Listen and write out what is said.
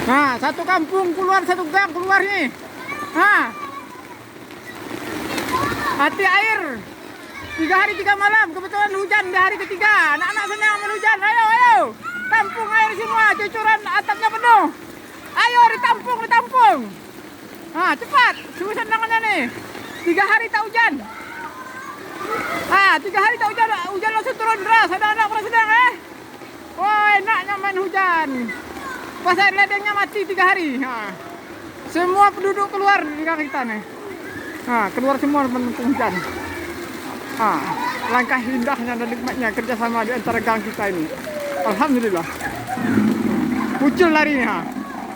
Nah, satu kampung keluar, satu gang keluar nih. Nah, hati air. 3 hari 3 malam, kebetulan hujan di hari ketiga. Anak-anak senang berhujan. Ayo, ayo. Tampung air semua, cucuran atapnya penuh. Ayo ditampung, ditampung. Nah, cepat. Sungguh senangnya nih. 3 hari tak hujan. 3 hari tak hujan, hujan langsung turun deras. Anak-anak pada senang Wah, enaknya main hujan. Pas air ledengnya mati 3 hari. Semua penduduk keluar di gang kita nih. Keluar semua menumpuk hujan. Langkah indahnya dan nikmatnya kerjasama di antara gang kita ini. Alhamdulillah. Muncul lari.